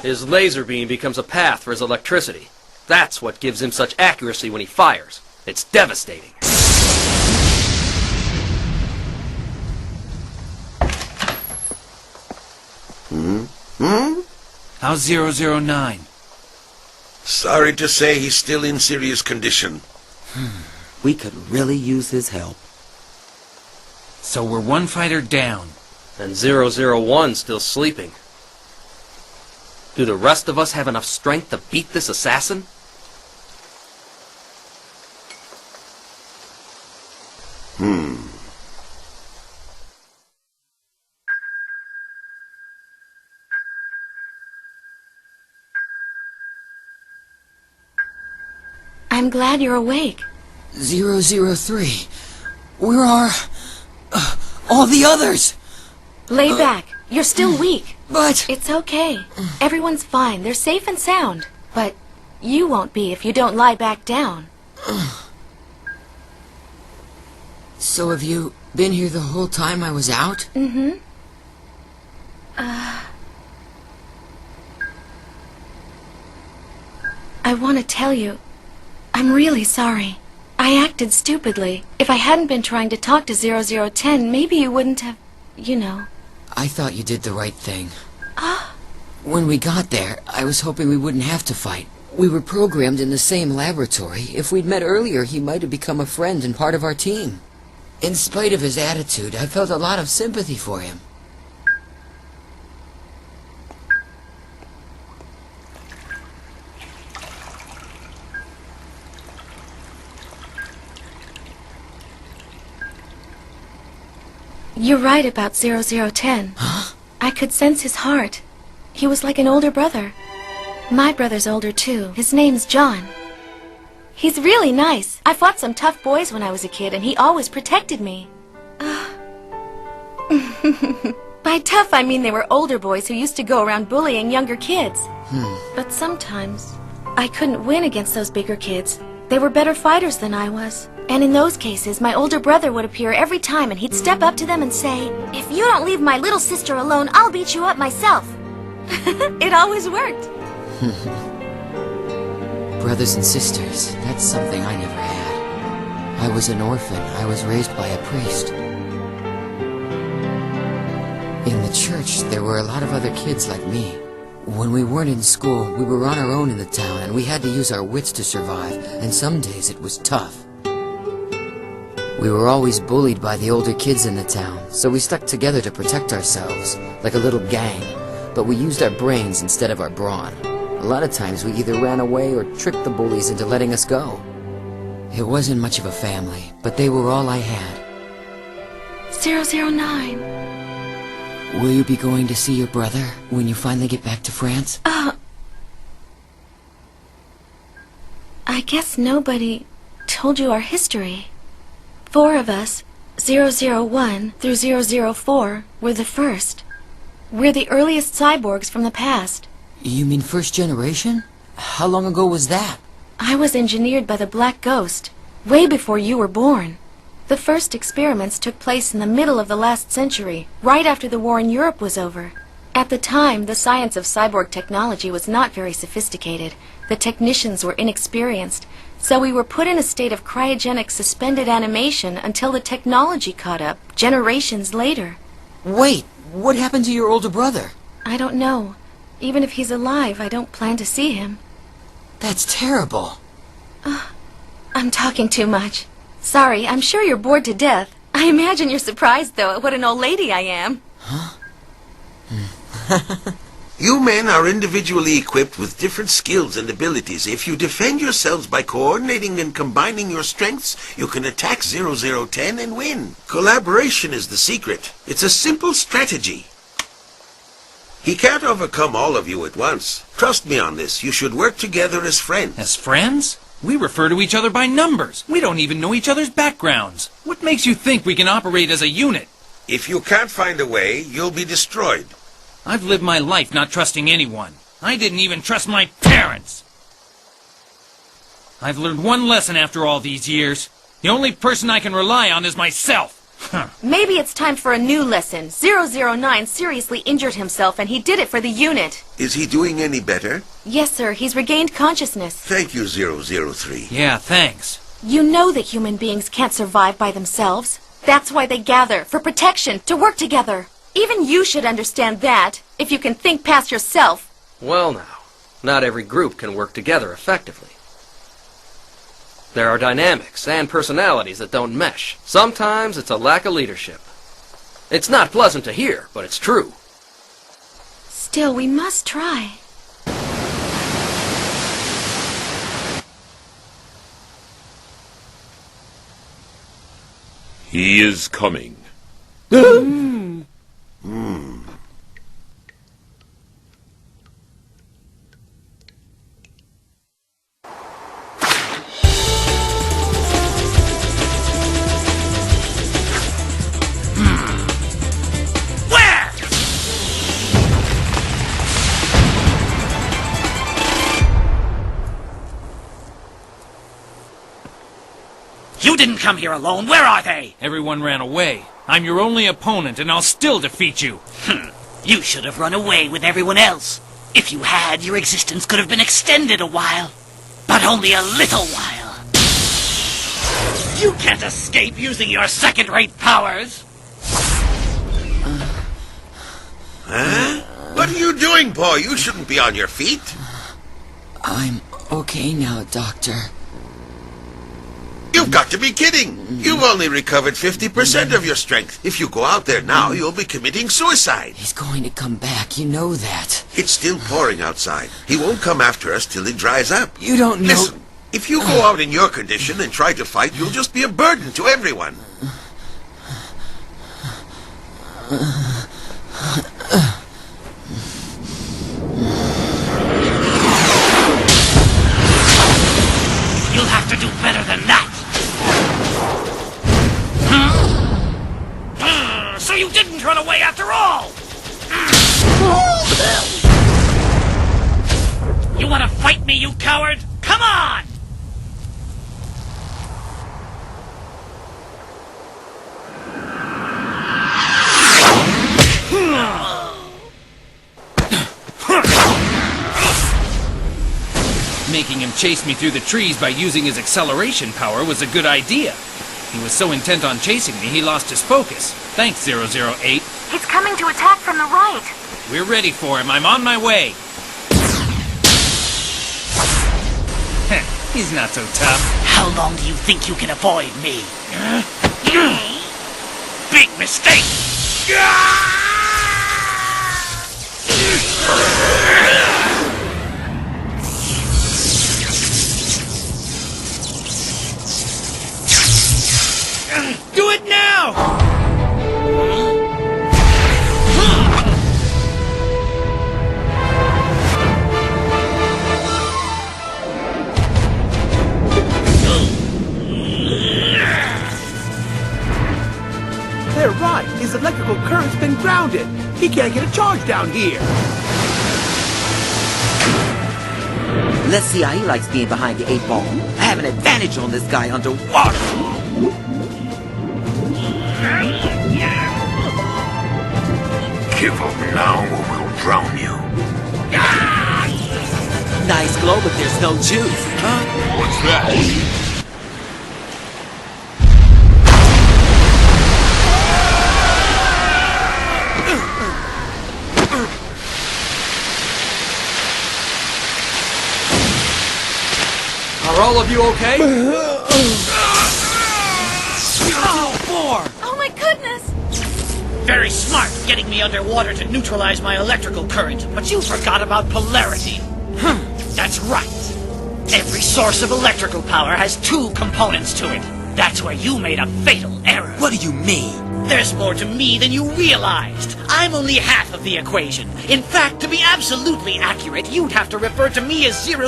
His laser beam becomes a path for his electricity. That's what gives him such accuracy when he fires. It's devastating. How's 009? Sorry to say he's still in serious condition. We could really use his help. So we're one fighter down. And 001's still sleeping. Do the rest of us have enough strength to beat this assassin? I'm glad you're awake. 003. Where are... all the others? Lay back. You're still weak. But... It's okay. Everyone's fine. They're safe and sound. But you won't be if you don't lie back down. So have you been here the whole time I was out? Mm-hmm. I want to tell you, I'm really sorry. I acted stupidly. If I hadn't been trying to talk to 0010, maybe you wouldn't have, you know. I thought you did the right thing. When we got there, I was hoping we wouldn't have to fight. We were programmed in the same laboratory. If we'd met earlier, he might have become a friend and part of our team. In spite of his attitude, I felt a lot of sympathy for him. You're right about 0010. Huh? I could sense his heart. He was like an older brother. My brother's older too. His name's John. He's really nice. I fought some tough boys when I was a kid, and he always protected me. By tough, I mean they were older boys who used to go around bullying younger kids. But sometimes, I couldn't win against those bigger kids. They were better fighters than I was. And in those cases, my older brother would appear every time, and he'd step up to them and say, "If you don't leave my little sister alone, I'll beat you up myself." It always worked. Brothers and sisters, that's something I never had. I was an orphan. I was raised by a priest. In the church, there were a lot of other kids like me. When we weren't in school, we were on our own in the town, and we had to use our wits to survive, and some days it was tough. We were always bullied by the older kids in the town, so we stuck together to protect ourselves, like a little gang, but we used our brains instead of our brawn. A lot of times we either ran away or tricked the bullies into letting us go. It wasn't much of a family, but they were all I had. 009. Will you be going to see your brother when you finally get back to France? I guess nobody told you our history. 4 of us, 001 through 004, were the first. We're the earliest cyborgs from the past. You mean first generation? How long ago was that? I was engineered by the Black Ghost, way before you were born. The first experiments took place in the middle of the last century, right after the war in Europe was over. At the time, the science of cyborg technology was not very sophisticated. The technicians were inexperienced, so we were put in a state of cryogenic suspended animation until the technology caught up, generations later. Wait, what happened to your older brother? I don't know. Even if he's alive, I don't plan to see him. That's terrible. I'm talking too much. Sorry, I'm sure you're bored to death. I imagine you're surprised, though, at what an old lady I am. Huh? You men are individually equipped with different skills and abilities. If you defend yourselves by coordinating and combining your strengths, you can attack 0010 and win. Collaboration is the secret. It's a simple strategy. He can't overcome all of you at once. Trust me on this. You should work together as friends. As friends? We refer to each other by numbers. We don't even know each other's backgrounds. What makes you think we can operate as a unit? If you can't find a way, you'll be destroyed. I've lived my life not trusting anyone. I didn't even trust my parents. I've learned one lesson after all these years. The only person I can rely on is myself. Maybe it's time for a new lesson. 009 seriously injured himself, and he did it for the unit. Is he doing any better? Yes, sir. He's regained consciousness. Thank you, 003. Yeah, thanks. You know that human beings can't survive by themselves. That's why they gather, for protection, to work together. Even you should understand that, if you can think past yourself. Well now, not every group can work together effectively. There are dynamics and personalities that don't mesh. Sometimes it's a lack of leadership. It's not pleasant to hear, but it's true. Still, we must try. He is coming. Where? You didn't come here alone. Where are they? Everyone ran away. I'm your only opponent, and I'll still defeat you. You should have run away with everyone else. If you had, your existence could have been extended a while. But only a little while. You can't escape using your second-rate powers. Huh? What are you doing, boy? You shouldn't be on your feet. I'm okay now, Doctor. You've got to be kidding. You've only recovered 50% of your strength. If you go out there now, you'll be committing suicide. He's going to come back, you know that. It's still pouring outside. He won't come after us till it dries up. You don't know... Listen, if you go out in your condition and try to fight, you'll just be a burden to everyone. You'll have to do better than that. So you didn't run away after all! You want to fight me, you coward? Come on! Making him chase me through the trees by using his acceleration power was a good idea. He was so intent on chasing me, he lost his focus. Thanks, 008. He's coming to attack from the right. We're ready for him. I'm on my way. He's not so tough. How long do you think you can avoid me? Big mistake! Do it now! They're right. His electrical current's been grounded. He can't get a charge down here. Let's see how he likes being behind the 8 ball. I have an advantage on this guy underwater. Give up now or we'll drown you. Nice glow, but there's no juice. Huh? What's that? Are all of you okay? Oh my goodness! Very smart, getting me underwater to neutralize my electrical current, but you forgot about polarity. That's right. Every source of electrical power has 2 components to it. That's where you made a fatal error. What do you mean? There's more to me than you realized. I'm only half of the equation. In fact, to be absolutely accurate, you'd have to refer to me as 0